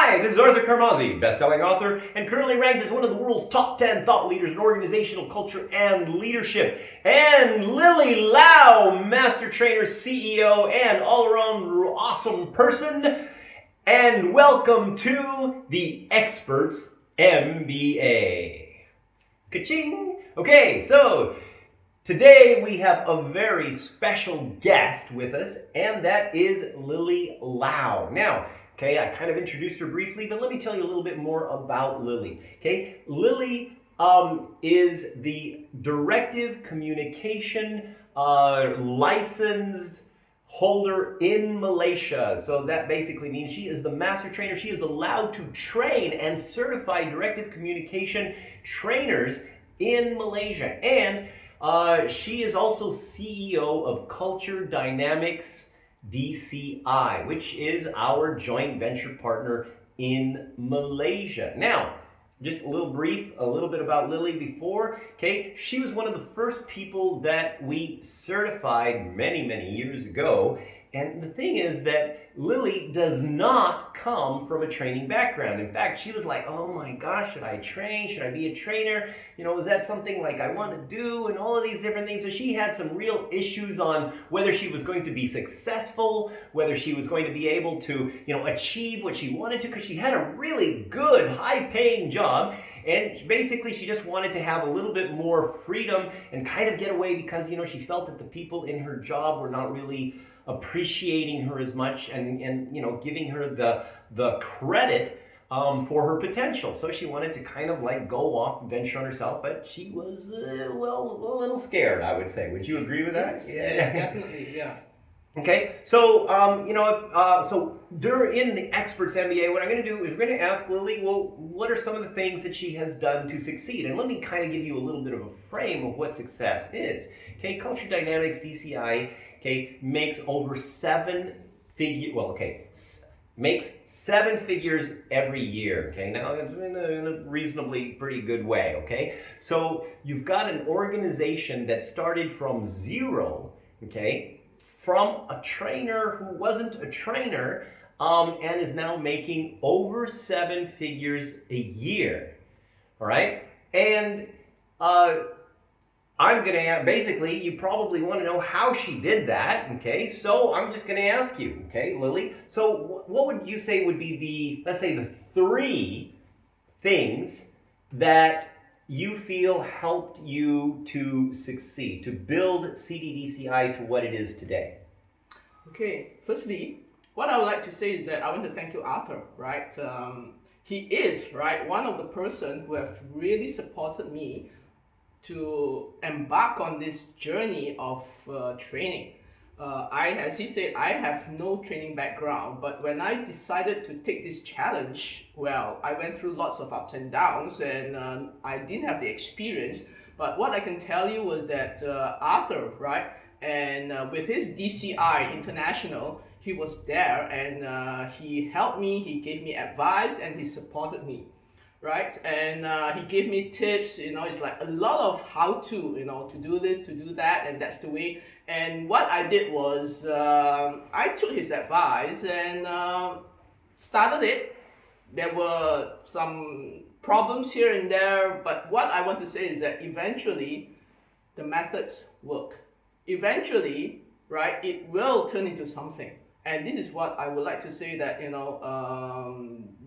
Hi, this is Arthur Carmazzi, best-selling author and currently ranked as one of the world's top 10 thought leaders in organizational culture and leadership. And Lily Lau, master trainer, CEO, and all-around awesome person. And welcome to the Experts MBA. Ka-ching! Okay, so today we have a very special guest with us, and that is Lily Lau. Now, okay, I kind of introduced her briefly, but let me tell you a little bit more about Lily. Okay, Lily is the Directive Communication licensed holder in Malaysia. So that basically means she is the master trainer. She is allowed to train and certify directive communication trainers in Malaysia. And she is also CEO of Culture Dynamics DCI, which is our joint venture partner in Malaysia. Now, just a little bit about Lily before. Okay, she was one of the first people that we certified many years ago. And the thing is that Lily does not come from a training background. In fact, she was like, oh my gosh, should I train? Should I be a trainer? You know, is that something like I want to do? And all of these different things. So she had some real issues on whether she was going to be successful, whether she was going to be able to, achieve what she wanted to, because she had a really good, high-paying job. And basically, she just wanted to have a little bit more freedom and kind of get away because, she felt that the people in her job were not really appreciating her as much and giving her the credit for her potential. So she wanted to kind of like go off and venture on herself, but she was a little scared, I would say. Would you agree with that? Yes, definitely, yeah. Okay, so so during the Experts MBA, what I'm going to do is we're going to ask Lily, well, what are some of the things that she has done to succeed? And let me kind of give you a little bit of a frame of what success is. Okay, Culture Dynamics DCI, makes over makes seven figures every year. Okay, now it's in a reasonably pretty good way. Okay, so you've got an organization that started from zero. Okay. From a trainer who wasn't a trainer and is now making over seven figures a year. All right? And I'm going to basically, you probably want to know how she did that. Okay? So I'm just going to ask you, okay, Lily? So what would you say would be let's say the three things that you feel helped you to succeed, to build CDDCI to what it is today? Okay, firstly, what I would like to say is that I want to thank you, Arthur, right? He is, right, one of the person who have really supported me to embark on this journey of training. As he said, I have no training background, but when I decided to take this challenge, well, I went through lots of ups and downs, and I didn't have the experience. But what I can tell you was that Arthur, right, and with his DCI International, he was there, and he helped me, he gave me advice, and he supported me. Right, and he gave me tips. It's like a lot of how to, to do this, to do that, and that's the way. And what I did was I took his advice and started it. There were some problems here and there, but what I want to say is that eventually the methods work. Eventually, right, it will turn into something. And this is what I would like to say, that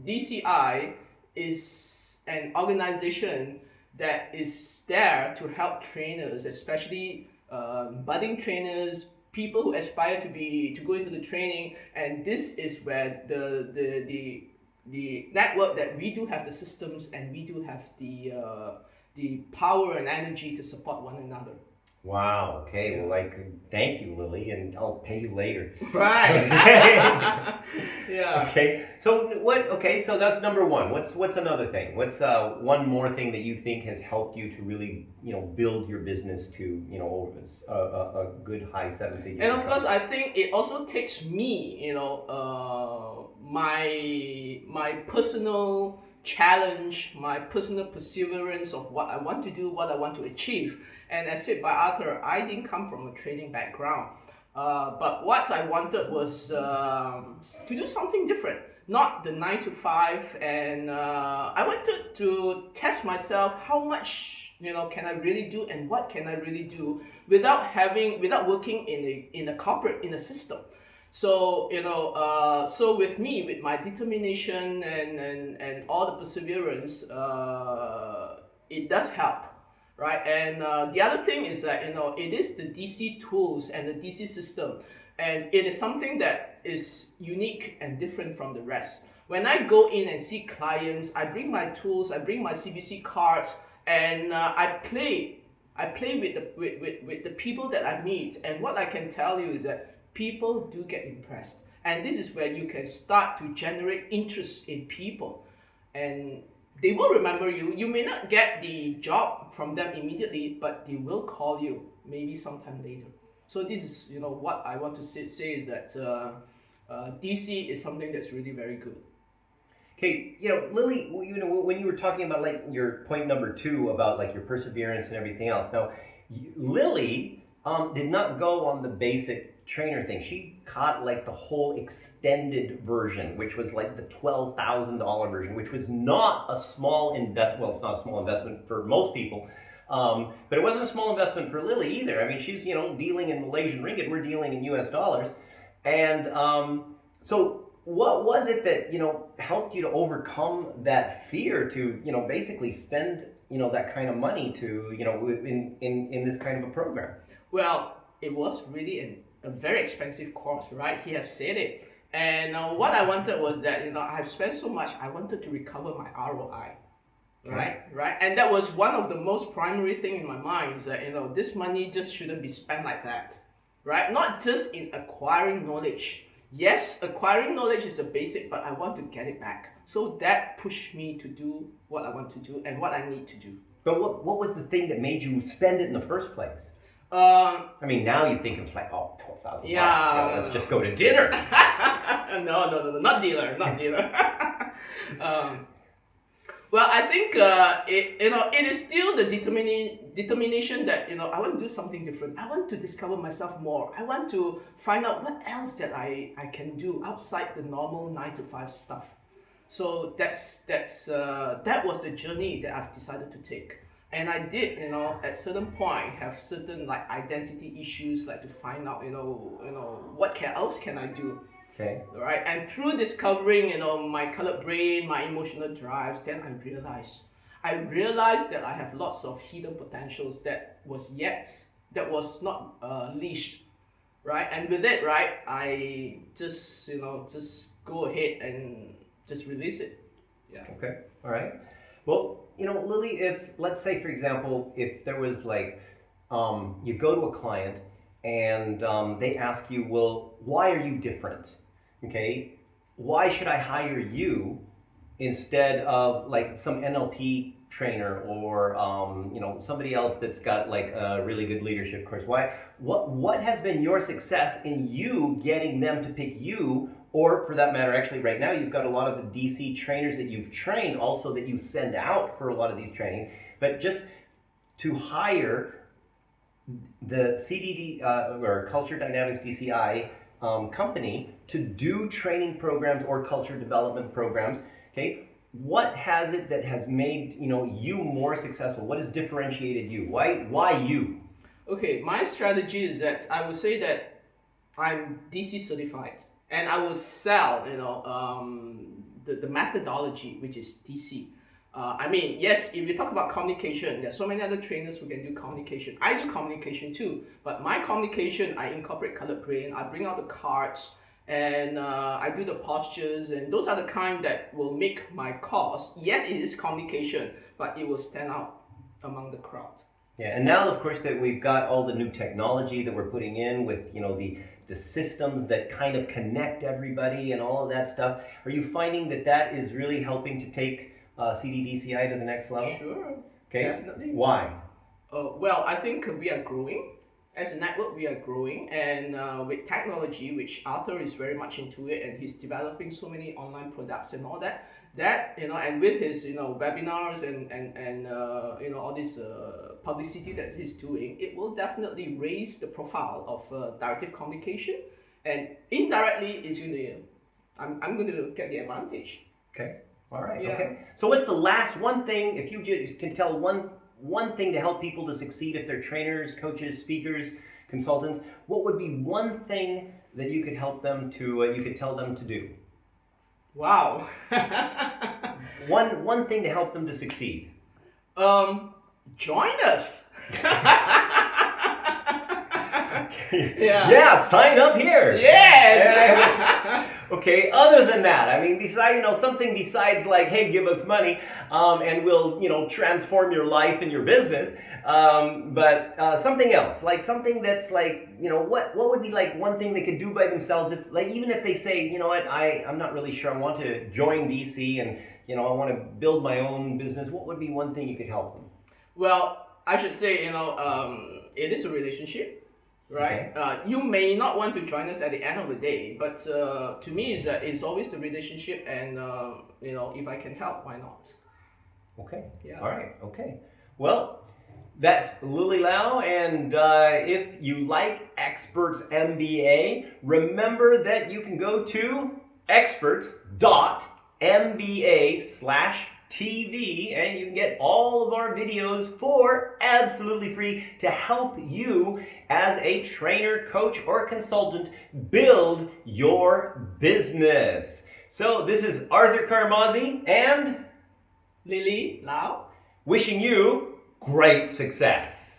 DCI is an organization that is there to help trainers, especially budding trainers, people who aspire to go into the training. And this is where the network, that we do have the systems and we do have the power and energy to support one another. Wow. Okay. Well, thank you, Lily, and I'll pay you later. Right. Yeah. Okay. So so that's number one. What's another thing? What's one more thing that you think has helped you to really build your business to a good high seven figure? And of course, I think it also takes me my personal challenge, my personal perseverance of what I want to do, what I want to achieve. And as said by Arthur, I didn't come from a training background. But what I wanted was to do something different, not the 9 to 5, and I wanted to test myself how much can I really do and what can I really do without working in a corporate, in a system. So so with me, with my determination and all the perseverance, it does help, right? And the other thing is that it is the DC tools and the DC system, and it is something that is unique and different from the rest. When I go in and see clients, I bring my tools, I bring my CBC cards, and I play with the people that I meet. And what I can tell you is that people do get impressed, and this is where you can start to generate interest in people, and they will remember you. You may not get the job from them immediately, but they will call you maybe sometime later. So this is what I want to say is that DC is something that's really very good. Okay, Lily, when you were talking about like your point number 2 about like your perseverance and everything else. Now, Lily did not go on the basic trainer thing. She caught like the whole extended version, which was like the $12,000 version, which was not a small investment. Well, it's not a small investment for most people, but it wasn't a small investment for Lily either. I mean, she's dealing in Malaysian ringgit. We're dealing in US dollars, and so. What was it that helped you to overcome that fear to basically spend that kind of money to in this kind of a program? Well, it was really a very expensive course, right? He has said it, and what I wanted was that I've spent so much. I wanted to recover my ROI, right? And that was one of the most primary thing in my mind, is that this money just shouldn't be spent like that, right? Not just in acquiring knowledge. Yes, acquiring knowledge is a basic, but I want to get it back. So that pushed me to do what I want to do and what I need to do. But what was the thing that made you spend it in the first place? I mean, now you think it's like, oh, 12,000 bucks. Let's just go to dinner. No, not dealer. Well, I think it is still the determination that I want to do something different. I want to discover myself more. I want to find out what else that I can do outside the normal 9 to 5 stuff. So that was the journey that I've decided to take. And I did, at certain point have certain like identity issues, like to find out, what else can I do. Okay. Right, and through discovering, my colored brain, my emotional drives, then I realized that I have lots of hidden potentials that was not leashed, right? And with it, right, I just go ahead and just release it. Yeah. Okay. All right. Well, Lily, if let's say, for example, if there was like, you go to a client and they ask you, well, why are you different? Okay, why should I hire you instead of like some NLP trainer or somebody else that's got like a really good leadership course? What has been your success in you getting them to pick you, or for that matter, actually right now you've got a lot of the DC trainers that you've trained also that you send out for a lot of these trainings, but just to hire the CDD or Culture Dynamics DCI company to do training programs or culture development programs. Okay, what has it that has made you more successful? What has differentiated you? Why you? Okay, my strategy is that I would say that I'm DC certified, and I will sell the methodology, which is DC. I mean, yes, if you talk about communication, there's so many other trainers who can do communication. I do communication too, but my communication, I incorporate colored brain, I bring out the cards, and I do the postures, and those are the kind that will make my course. Yes, it is communication, but it will stand out among the crowd. Yeah, and now of course that we've got all the new technology that we're putting in with the systems that kind of connect everybody and all of that stuff. Are you finding that is really helping to take CDDCI to the next level? Sure. Okay. Definitely. Why? Well, I think we are growing. as a network, we are growing, and with technology, which Arthur is very much into it, and he's developing so many online products and all that. And with his webinars and all this publicity that he's doing, it will definitely raise the profile of directive communication, and indirectly is going to I'm going to get the advantage. Okay. All right. Yeah. Okay. So what's the last one thing, if you just can tell one thing to help people to succeed, if they're trainers, coaches, speakers, consultants, what would be one thing that you could help them to, you could tell them to do? Wow. One thing to help them to succeed. Join us. Yeah, sign up here. Yes. Okay, other than that, I mean, something besides like, hey, give us money, and we'll, transform your life and your business, but something else, like something that's like, what would be like one thing they could do by themselves, if, like, even if they say, you know what, I'm not really sure, I want to join DC and, I want to build my own business, what would be one thing you could help them? Well, I should say, it is a relationship. Right, okay. You may not want to join us at the end of the day, but to me, it's always the relationship, and if I can help, why not? Okay. Yeah. All right. Okay. Well, that's Lily Lau, and if you like Experts MBA, remember that you can go to experts.mba/TV, and you can get all of our videos for absolutely free to help you as a trainer, coach, or consultant build your business. So this is Arthur Carmazzi and Lily Lau, wishing you great success.